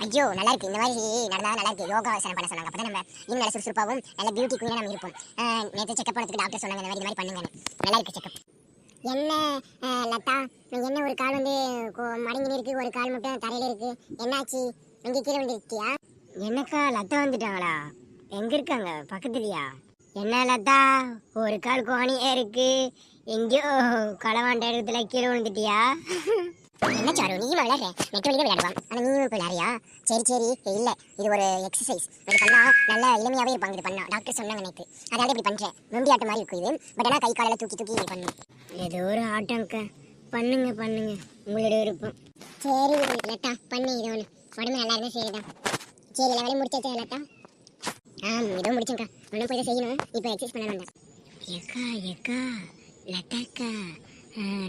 ஐயோ நல்லா இருக்கு. இந்த மாதிரி நடந்தா நல்லா இருக்கு. யோகா ஆசனம் பண்ண சொன்னாங்க. அப்பதான் நம்ம இன்னும் நல்ல சுறுசுறுப்பாகவும் நல்ல பியூட்டி குயினா நம்ம இருப்போம். நேற்று செக்அப் பண்ணதுக்கு டாக்டர் சொன்னாங்க இந்த மாதிரி பண்ணுங்கன்னு. நல்லா இருக்கு செக்அப். என்ன லதா, என்ன ஒரு கால் வந்து மடங்கி இருக்கு, ஒரு கால் மட்டும் தரையில இருக்கு. என்னாச்சு? இங்க கீழே விழுந்துருக்கியா? என்னக்கா லதா வந்துட்டாங்களா? எங்க இருக்காங்க? பக்கத்துலயா? என்ன லதா, ஒரு கால் கோணியே இருக்கு, எங்கேயோ களவாண்ட இடத்துல கீழே விழுந்துட்டியா? என்ன சாரு நீ விளையாடுற? நெட் வழியில விளையாடுவான், ஆனா நீயும் இப்போ விளையாடுறியா? சரி சரி, இல்ல இது ஒரு எக்ஸசைஸ். இது பண்ணா நல்லா இளமையாவே இருப்பாங்க. இது பண்ணா டாக்டர் சொன்னாங்க எனக்கு, அதாவது இப்படி பண்றேன். நொண்டி ஆட்டம் மாதிரி இருக்கும் இது. பட் ஆனா கை காலையில தூக்கி தூக்கி பண்ணும். ஏதோ ஒரு ஆட்டம்க்க. பண்ணுங்க பண்ணுங்க, உங்களோட விருப்பம். சரி லதா பண்ணு, இது ஒன்று உடம்பு நல்லா இருந்தா சரிதான். சரி எல்லா வேலையும் முடிச்சாச்சா லதா? ஏதோ முடிச்சுங்கக்கா. ஒன்றும் போய் செய்யணும். இப்போ எக்ஸசைஸ் பண்ண வேண்டாம். ஏக்கா ஏக்கா லதாக்கா,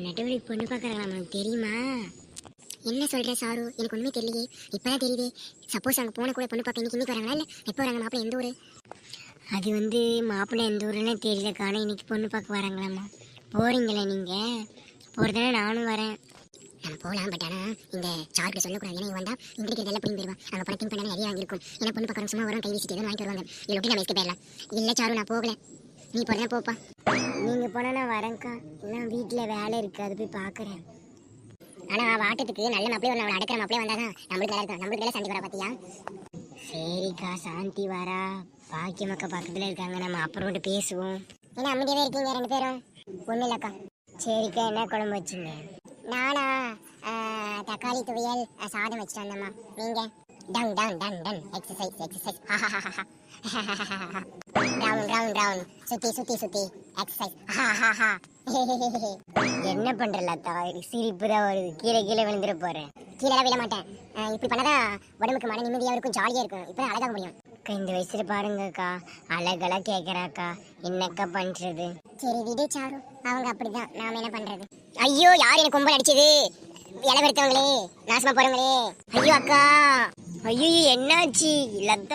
நெட்டவழி பொண்ணு பார்க்குறாங்களா? நமக்கு தெரியுமா? என்ன சொல்ற சாரு? எனக்கு ஒண்ணுமே தெரியலையே. இப்பதான் தெரியுது. சப்போஸ் அங்கே போன கூட பொண்ணு பார்க்க இன்னைக்கு வராங்களா, இல்லை எப்போ வராங்க? மாப்பிள்ளை எந்த ஊரு? அது வந்து மாப்பிள்ளை எந்த ஊருன்னு தெரியல, காண இன்னைக்கு பொண்ணு பார்க்க வராங்களாம்மா. போறீங்களா நீங்க? போறதுனா நானும் வரேன். நம்ம போகலாம், பட் ஆனால் இந்த சார்ட்டு சொல்லக்கூடாது. ஏன்னா வந்தா இங்கிட்டு இதெல்லாம் பிடிங்க போயிடுவான். அங்கே போன திங்க் பண்ணா நிறைய வாங்கியிருக்கும். ஏன்னா பொண்ணு பார்க்குறவங்க சும்மா வரும், கை வீசிட்டு எதுவும் வாங்கி வருவாங்க. இல்லொட்டி நம்ம எஸ்கே போயிடலாம். இல்லை சாரு நான் போகல, நீ போறதா போப்பா. நீங்க போனா நான் வரேன்க்கா. எல்லாம் வீட்டில் வேலை இருக்கு, அது போய் பார்க்குறேன். ஆனா வாட்டத்துக்கு நல்ல மாப்பிளே ஒரு அடக்கிற மாப்பிளே வந்தாதான் நம்மளுக்கு நல்லா இருக்கும். நம்மளுக்கு சாந்தி வரா பாத்தியா? சரிக்கா சாந்தி வரா, பாக்கியமக்கா பக்கத்துல இருக்காங்க, நம்ம அப்புறம் பேசுவோம். ஏன்னா அமைதியாவே இருக்கீங்க ரெண்டு பேரும்? ஒண்ணு இல்லக்கா. சரிக்கா, என்ன குழம்பு வச்சுங்க? நானா தக்காளி துவையல் சாதம் வச்சுட்டு வந்தம்மா. நீங்க? Done done done done exercise exercise. Round round round, சுத்தி சுத்தி சுத்தி எக்ஸசைஸ். என்ன பண்ற லதா? சிரிப்பு தான் வருது. கீழே கீழே விழுந்துட போறேன். கீழே விழ மாட்டேன். இப்படி பண்ணாதான் உடம்புக்கு மன நிம்மதியா இருக்கும், ஜாலியா இருக்கும். இப்பதான் அழகாக முடியும். இந்த வயசுல பாருங்கக்கா, அழகெல்லாம் கேக்குறாக்கா. என்னக்கா பண்றது? சரி விடு சாரு, அவங்க அப்படிதான், நாம என்ன பண்றது? ஐயோ, யார் எனக்கு கும்பல் அடிச்சது? இலை வெறுத்தவங்களே, நாசமா போறவங்களே. ஐயோ அக்கா, ஐயோ என்னாச்சு லதா?